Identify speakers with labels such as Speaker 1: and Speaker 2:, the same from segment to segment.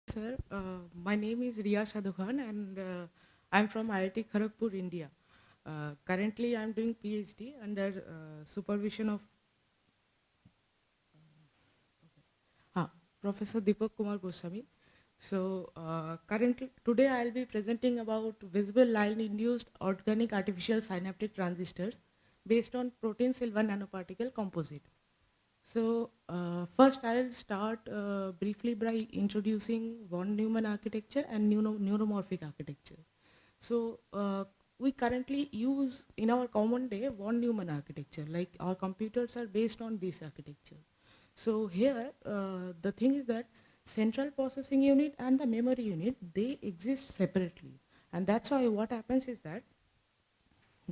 Speaker 1: Sir, my name is Riya Sadhukhan and I'm from IIT Kharagpur, India. Currently, I'm doing PhD under supervision of uh, Professor Dipak Kumar Goswami. So, currently, today I'll be presenting about visible line-induced organic artificial synaptic transistors based on protein silver nanoparticle composite. So first I'll start briefly by introducing von Neumann architecture and neuromorphic architecture. So we currently use in our common day von Neumann architecture, like our computers are based on this architecture. So here the thing is that central processing unit and the memory unit, they exist separately. And that's why what happens is that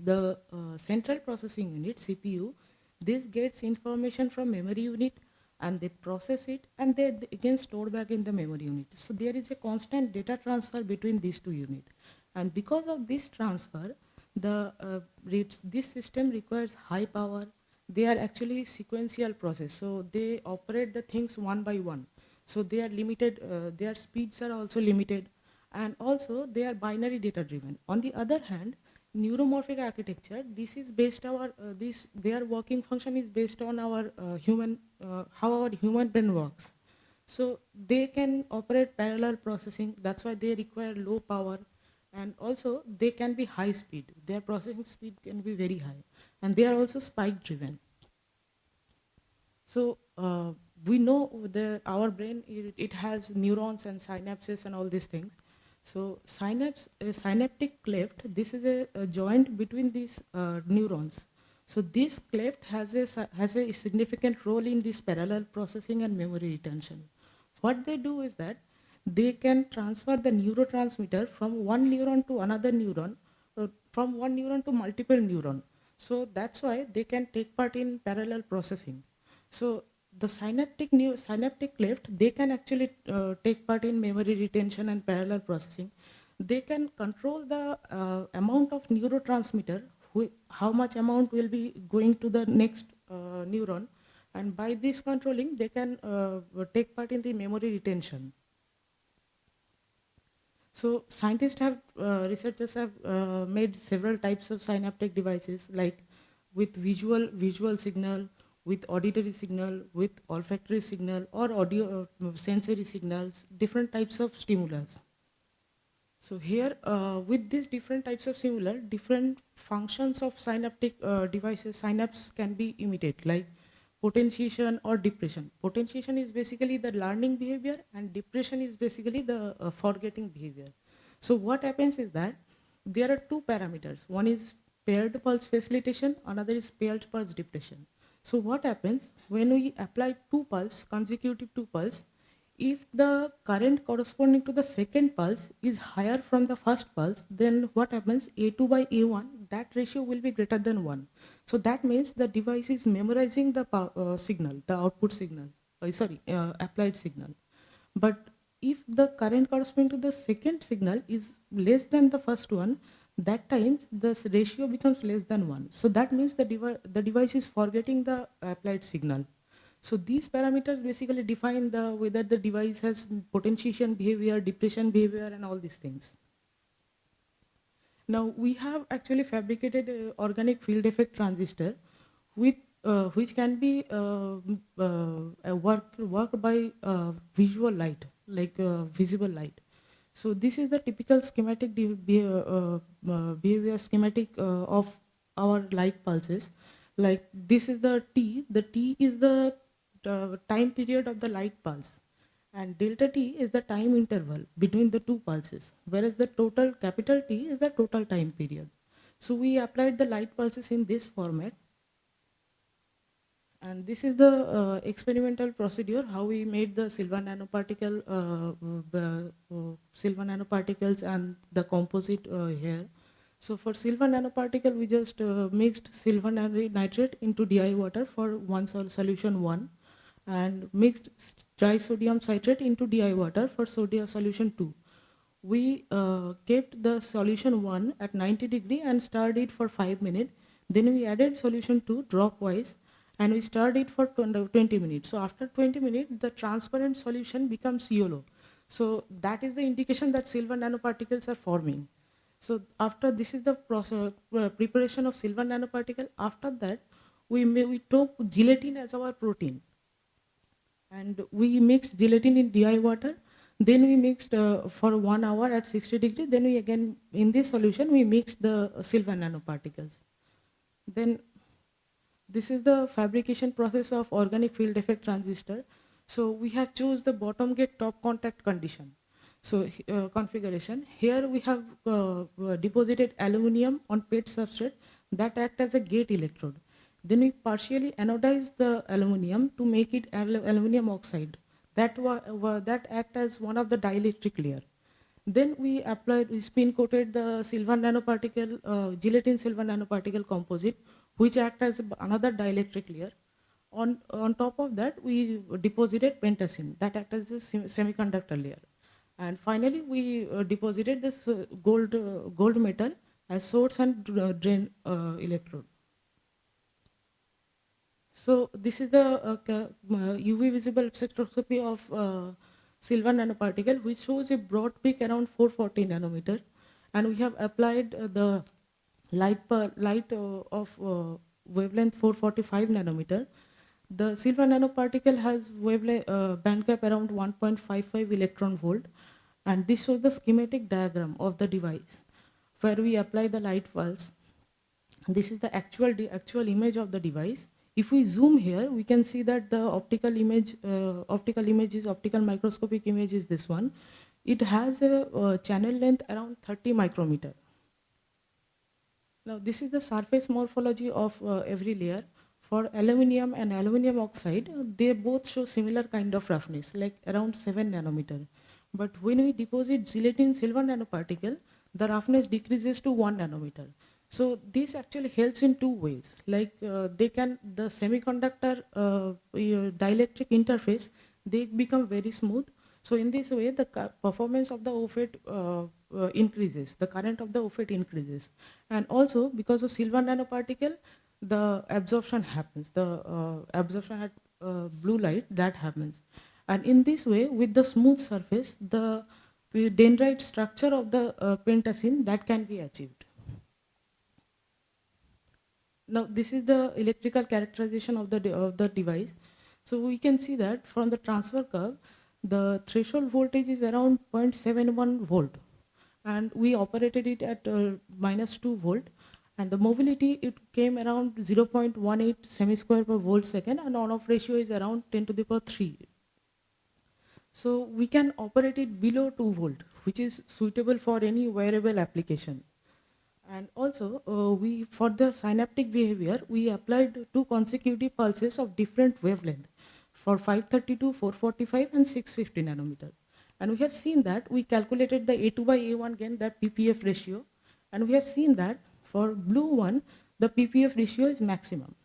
Speaker 1: the central processing unit, CPU, this gets information from memory unit and they process it and they again stored back in the memory unit. So there is a constant data transfer between these two units. And because of this transfer, this system requires high power. They are actually sequential process. So they operate the things one by one. So they are limited, their speeds are also limited, and also they are binary data driven. On the other hand, neuromorphic architecture, this is based their working function is based on our how our human brain works. So they can operate parallel processing, that's why they require low power, and also they can be high speed, their processing speed can be very high, and they are also spike driven. So we know that our brain, it has neurons and synapses and all these things. So synaptic cleft, this is a joint between these neurons. So this cleft has a significant role in this parallel processing and memory retention. What they do is that they can transfer the neurotransmitter from one neuron to another neuron, from one neuron to multiple neuron. So that's why they can take part in parallel processing. So the synaptic cleft, they can actually take part in memory retention and parallel processing. They can control the amount of neurotransmitter, how much amount will be going to the next neuron, and by this controlling, they can take part in the memory retention. So researchers have made several types of synaptic devices, like with visual signal, with auditory signal, with olfactory signal, or audio sensory signals, different types of stimulus. So here, with these different types of stimuli, different functions of synaptic devices, synapse can be imitated, like potentiation or depression. Potentiation is basically the learning behavior, and depression is basically the forgetting behavior. So what happens is that there are two parameters. One is paired pulse facilitation, another is paired pulse depression. So what happens when we apply consecutive two pulse, if the current corresponding to the second pulse is higher from the first pulse, then what happens? A2 by A1, that ratio will be greater than 1. So that means the device is memorizing the signal, the output signal, applied signal. But if the current corresponding to the second signal is less than the first one, that times the ratio becomes less than 1. So that means the device is forgetting the applied signal. So these parameters basically define whether the device has potentiation behavior, depression behavior, and all these things. Now we have actually fabricated a organic field effect transistor with which can be worked by visual light, like visible light. So this is the typical schematic behavior schematic of our light pulses. Like this is the T. The T is the time period of the light pulse, and delta T is the time interval between the two pulses, whereas the total capital T is the total time period. So we applied the light pulses in this format, and this is the experimental procedure how we made the silver nanoparticles and the composite here. So for silver nanoparticle, we just mixed silver nitrate into DI water for solution 1, and mixed trisodium citrate into DI water for sodium solution 2. We kept the solution 1 at 90 degree and stirred it for 5 minutes. Then we added solution 2 dropwise, and we stirred it for 20 minutes. So after 20 minutes, the transparent solution becomes yellow. So that is the indication that silver nanoparticles are forming. So after this is the process, preparation of silver nanoparticle. After that, we took gelatin as our protein, and we mixed gelatin in DI water. Then we mixed for 1 hour at 60 degrees. Then we again, in this solution, we mixed the silver nanoparticles. Then this is the fabrication process of organic field effect transistor. So we have choose the bottom gate top contact condition. So configuration, here we have deposited aluminum on PET substrate that act as a gate electrode. Then we partially anodize the aluminum to make it aluminum oxide. That act as one of the dielectric layer. Then we spin coated the silver nanoparticle, gelatin silver nanoparticle composite, which act as another dielectric layer. On top of that, we deposited pentacene that act as a semiconductor layer. And finally, we deposited this gold metal as source and drain electrode. So this is the UV visible spectroscopy of silver nanoparticle, which shows a broad peak around 440 nanometer, and we have applied the light of wavelength 445 nanometer. The silver nanoparticle has wavelength band gap around 1.55 electron volt, and this shows the schematic diagram of the device where we apply the light pulse. This is the actual image of the device. If we zoom here, we can see that the optical microscopic image is this one. It has a channel length around 30 micrometer. Now this is the surface morphology of every layer. For aluminum and aluminum oxide, they both show similar kind of roughness, like around 7 nanometer. But when we deposit gelatin silver nanoparticle, the roughness decreases to 1 nanometer. So this actually helps in two ways. Like the semiconductor dielectric interface, they become very smooth. So in this way, the performance of the OFET increases, the current of the OFET increases. And also because of silver nanoparticle, the absorption happens, the absorption at blue light, that happens. And in this way, with the smooth surface, the dendrite structure of the pentacene, that can be achieved. Now this is the electrical characterization of the device. So we can see that from the transfer curve, the threshold voltage is around 0.71 volt, and we operated it at -2 volt, and the mobility, it came around 0.18 semi-square per volt second, and on-off ratio is around 10 to the power 3. So we can operate it below 2 volt, which is suitable for any wearable application. And also, for the synaptic behavior, we applied 2 consecutive pulses of different wavelength for 532, 445, and 650 nanometer. And we have seen that we calculated the A2 by A1 gain, that PPF ratio, and we have seen that for blue one, the PPF ratio is maximum.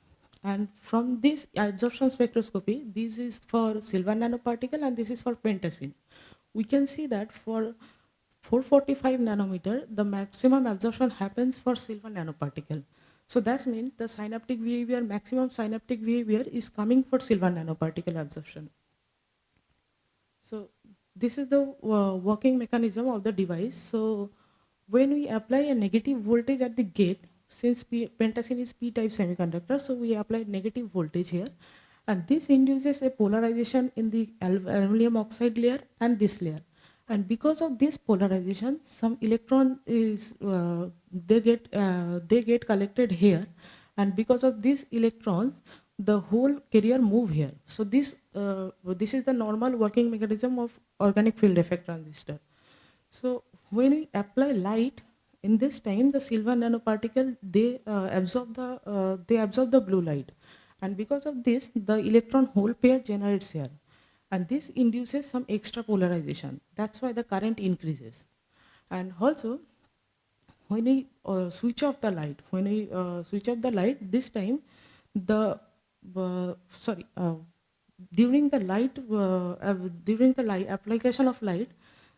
Speaker 1: And from this absorption spectroscopy, this is for silver nanoparticle and this is for pentacene. We can see that for 445 nanometer, the maximum absorption happens for silver nanoparticle. So that means the synaptic behavior, maximum synaptic behavior is coming for silver nanoparticle absorption. So this is the working mechanism of the device. So when we apply a negative voltage at the gate, since pentacene is p-type semiconductor, so we apply negative voltage here. And this induces a polarization in the aluminum oxide layer and this layer. And because of this polarization, some electron is they get collected here, and because of these electrons, the whole carrier move here. So this is the normal working mechanism of organic field effect transistor. So when we apply light, in this time the silver nanoparticle, they absorb the blue light, and because of this, the electron hole pair generates here. And this induces some extra polarization. That's why the current increases. And also, when we switch off the light, this time during the application of light,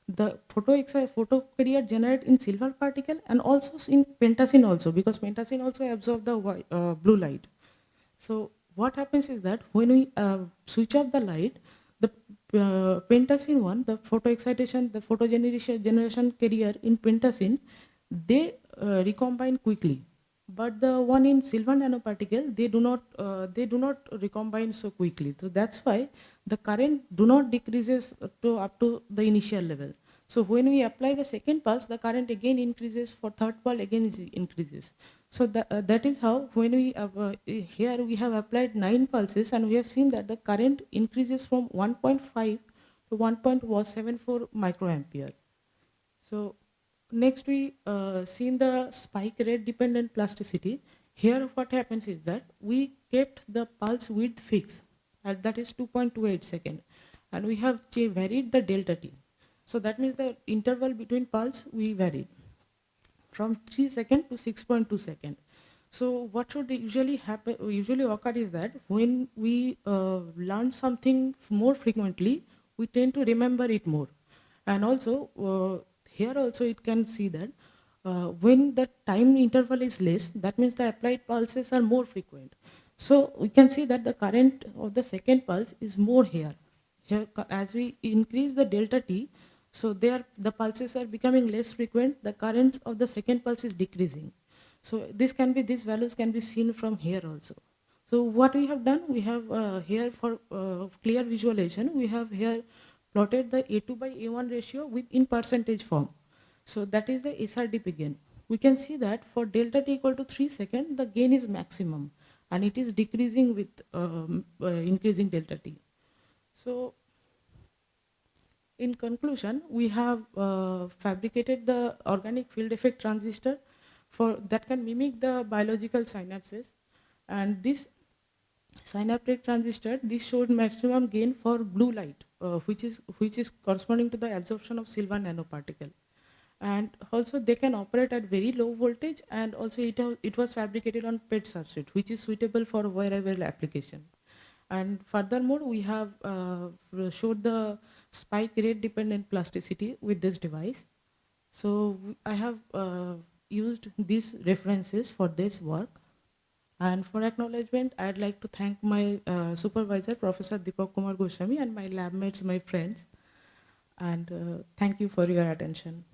Speaker 1: the photo carrier generate in silver particle and also in pentacene also, because pentacene also absorb the blue light. So what happens is that when we switch off the light, the pentacene one, the photo excitation, the photo generation carrier in pentacene, they recombine quickly. But the one in silver nanoparticle, they do not recombine so quickly. So that's why the current do not decreases to up to the initial level. So when we apply the second pulse, the current again increases. For third pulse, again is increases. So that is how when we here we have applied 9 pulses, and we have seen that the current increases from 1.5 to 1.74 microampere. So next we seen the spike rate dependent plasticity. Here what happens is that we kept the pulse width fixed, and that is 2.28 second, and we have varied the delta t. So that means the interval between pulse we varied from 3 second to 6.2 second. So what should usually occur is that when we learn something more frequently, we tend to remember it more. And also here also it can see that when the time interval is less, that means the applied pulses are more frequent. So we can see that the current of the second pulse is more here. Here, as we increase the delta t, so there the pulses are becoming less frequent. The current of the second pulse is decreasing. So these values can be seen from here also. So what we have done, we have here for clear visualization, we have here plotted the A2 by A1 ratio with in percentage form. So that is the SRDP gain. We can see that for delta t equal to 3 seconds, the gain is maximum, and it is decreasing with increasing delta t. So in conclusion, we have fabricated the organic field effect transistor that can mimic the biological synapses, and this synaptic transistor, this showed maximum gain for blue light, which is corresponding to the absorption of silver nanoparticle. And also they can operate at very low voltage, and also it was fabricated on PET substrate, which is suitable for wearable application. And furthermore, we have showed the spike rate dependent plasticity with this device. So I have used these references for this work. And for acknowledgement, I'd like to thank my supervisor, Professor Dipak Kumar Goswami, and my lab mates, my friends. And thank you for your attention.